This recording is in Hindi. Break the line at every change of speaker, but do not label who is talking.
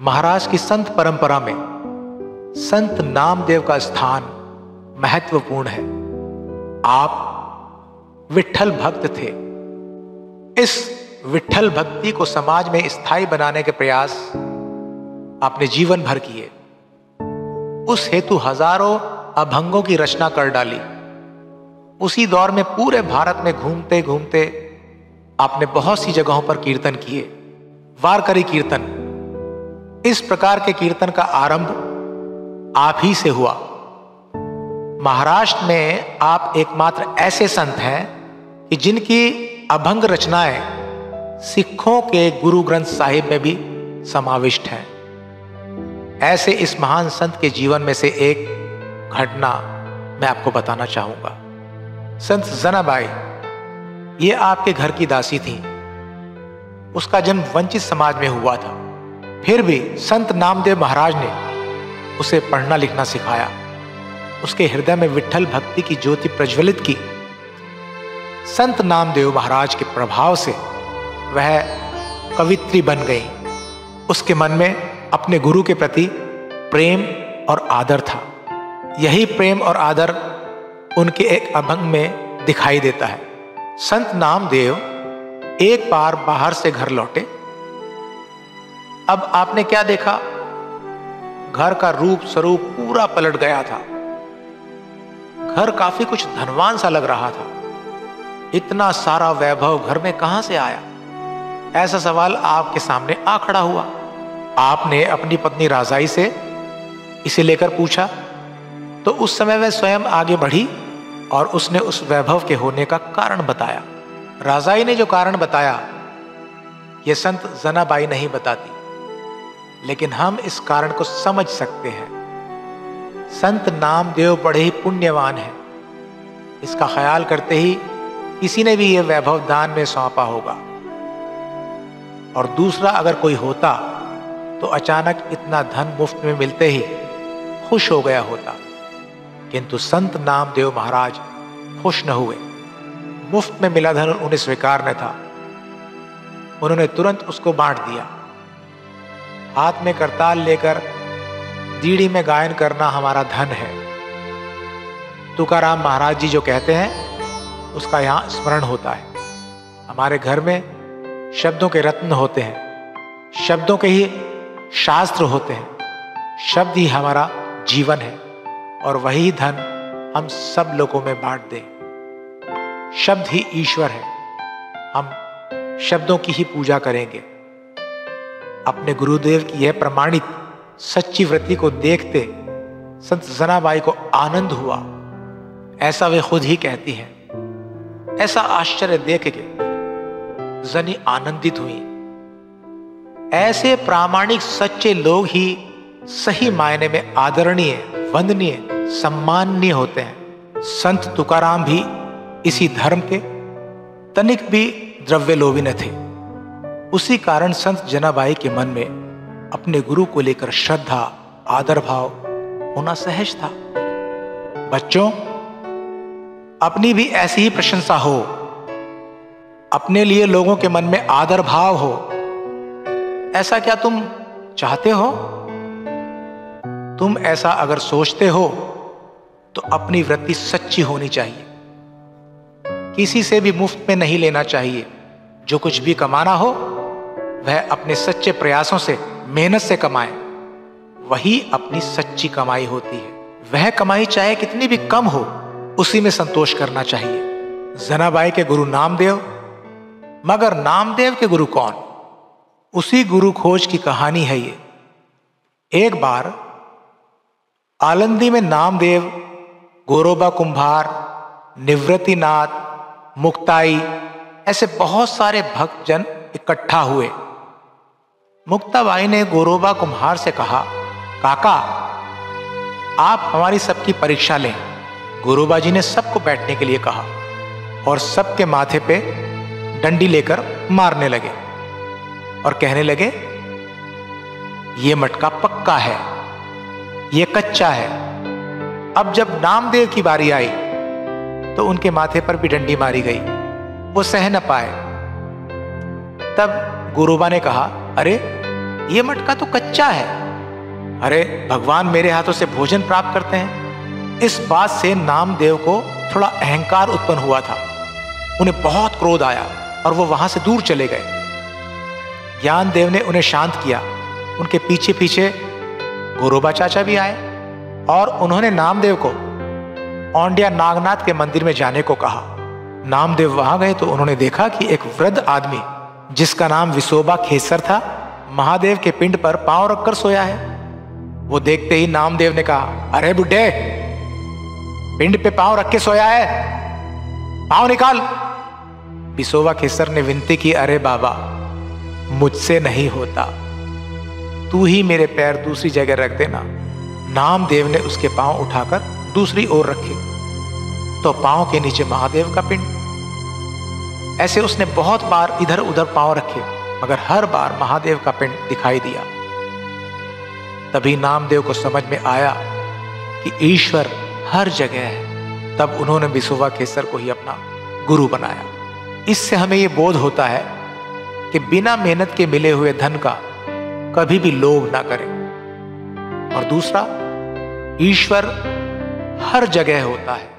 महाराज की संत परंपरा में संत नामदेव का स्थान महत्वपूर्ण है। आप विट्ठल भक्त थे। इस विट्ठल भक्ति को समाज में स्थायी बनाने के प्रयास आपने जीवन भर किए। उस हेतु हजारों अभंगों की रचना कर डाली। उसी दौर में पूरे भारत में घूमते घूमते आपने बहुत सी जगहों पर कीर्तन किए। वारकरी कीर्तन, इस प्रकार के कीर्तन का आरंभ आप ही से हुआ। महाराष्ट्र में आप एकमात्र ऐसे संत हैं कि जिनकी अभंग रचनाएं सिखों के गुरु ग्रंथ साहिब में भी समाविष्ट हैं। ऐसे इस महान संत के जीवन में से एक घटना मैं आपको बताना चाहूंगा। संत जनाबाई, ये आपके घर की दासी थी। उसका जन्म वंचित समाज में हुआ था। फिर भी संत नामदेव महाराज ने उसे पढ़ना लिखना सिखाया। उसके हृदय में विट्ठल भक्ति की ज्योति प्रज्वलित की। संत नामदेव महाराज के प्रभाव से वह कवित्री बन गई। उसके मन में अपने गुरु के प्रति प्रेम और आदर था। यही प्रेम और आदर उनके एक अभंग में दिखाई देता है। संत नामदेव एक बार बाहर से घर लौटे। अब आपने क्या देखा? घर का रूप स्वरूप पूरा पलट गया था। घर काफी कुछ धनवान सा लग रहा था। इतना सारा वैभव घर में कहां से आया? ऐसा सवाल आपके सामने आ खड़ा हुआ। आपने अपनी पत्नी राजाई से इसे लेकर पूछा तो उस समय वह स्वयं आगे बढ़ी और उसने उस वैभव के होने का कारण बताया। राजाई ने जो कारण बताया यह संत जनाबाई नहीं बताती, लेकिन हम इस कारण को समझ सकते हैं। संत नामदेव बड़े ही पुण्यवान हैं। इसका ख्याल करते ही किसी ने भी यह वैभव दान में सौंपा होगा। और दूसरा, अगर कोई होता तो अचानक इतना धन मुफ्त में मिलते ही खुश हो गया होता। किंतु संत नामदेव महाराज खुश न हुए। मुफ्त में मिला धन उन्हें स्वीकार न था। उन्होंने तुरंत उसको बांट दिया। हाथ में करताल लेकर दीड़ी में गायन करना हमारा धन है। तुकाराम महाराज जी जो कहते हैं उसका यहाँ स्मरण होता है। हमारे घर में शब्दों के रत्न होते हैं, शब्दों के ही शास्त्र होते हैं। शब्द ही हमारा जीवन है और वही धन हम सब लोगों में बांट दें। शब्द ही ईश्वर है। हम शब्दों की ही पूजा करेंगे। अपने गुरुदेव की यह प्रमाणित सच्ची वृत्ति को देखते संत जनाबाई को आनंद हुआ। ऐसा वे खुद ही कहती हैं। ऐसा आश्चर्य देख के जनी आनंदित हुई। ऐसे प्रामाणिक सच्चे लोग ही सही मायने में आदरणीय, वंदनीय, सम्माननीय होते हैं। संत तुकाराम भी इसी धर्म के तनिक भी द्रव्य लोभी न थे। उसी कारण संत जनाबाई के मन में अपने गुरु को लेकर श्रद्धा, आदर भाव होना सहज था। बच्चों, अपनी भी ऐसी ही प्रशंसा हो। अपने लिए लोगों के मन में आदर भाव हो। ऐसा क्या तुम चाहते हो? तुम ऐसा अगर सोचते हो तो अपनी वृत्ति सच्ची होनी चाहिए। किसी से भी मुफ्त में नहीं लेना चाहिए। जो कुछ भी कमाना हो वह अपने सच्चे प्रयासों से, मेहनत से कमाए। वही अपनी सच्ची कमाई होती है। वह कमाई चाहे कितनी भी कम हो, उसी में संतोष करना चाहिए। जनाबाई के गुरु नामदेव, मगर नामदेव के गुरु कौन? उसी गुरु खोज की कहानी है ये। एक बार आलंदी में नामदेव, गोरोबा कुंभार, निवृत्तिनाथ, मुक्ताई, ऐसे बहुत सारे भक्तजन इकट्ठा हुए। मुक्ताबाई ने गोरोबा कुम्हार से कहा, काका आप हमारी सबकी परीक्षा लें। गोरोबा जी ने सबको बैठने के लिए कहा और सबके माथे पे डंडी लेकर मारने लगे और कहने लगे, ये मटका पक्का है, ये कच्चा है। अब जब नामदेव की बारी आई तो उनके माथे पर भी डंडी मारी गई। वो सह न पाए। तब गुरुबा ने कहा, अरे ये मटका तो कच्चा है। अरे भगवान मेरे हाथों से भोजन प्राप्त करते हैं। इस बात से नामदेव को थोड़ा अहंकार उत्पन्न हुआ था। उन्हें बहुत क्रोध आया और वो वहां से दूर चले गए। ज्ञानदेव ने उन्हें शांत किया। उनके पीछे पीछे गोरोबा चाचा भी आए और उन्होंने नामदेव को औंडिया नागनाथ के मंदिर में जाने को कहा। नामदेव वहां गए तो उन्होंने देखा कि एक वृद्ध आदमी जिसका नाम विसोबा खेसर था, महादेव के पिंड पर पांव रखकर सोया है। वो देखते ही नामदेव ने कहा, अरे बुड्ढे, पिंड पे पांव रख के सोया है, पांव निकाल। विसोबा खेसर ने विनती की, अरे बाबा, मुझसे नहीं होता, तू ही मेरे पैर दूसरी जगह रख देना। नामदेव ने उसके पांव उठाकर दूसरी ओर रखे तो पांव के नीचे महादेव का पिंड। ऐसे उसने बहुत बार इधर उधर पांव रखे, मगर हर बार महादेव का पिंड दिखाई दिया। तभी नामदेव को समझ में आया कि ईश्वर हर जगह है। तब उन्होंने विसोबा खेसर को ही अपना गुरु बनाया। इससे हमें यह बोध होता है कि बिना मेहनत के मिले हुए धन का कभी भी लोभ ना करें। और दूसरा, ईश्वर हर जगह होता है।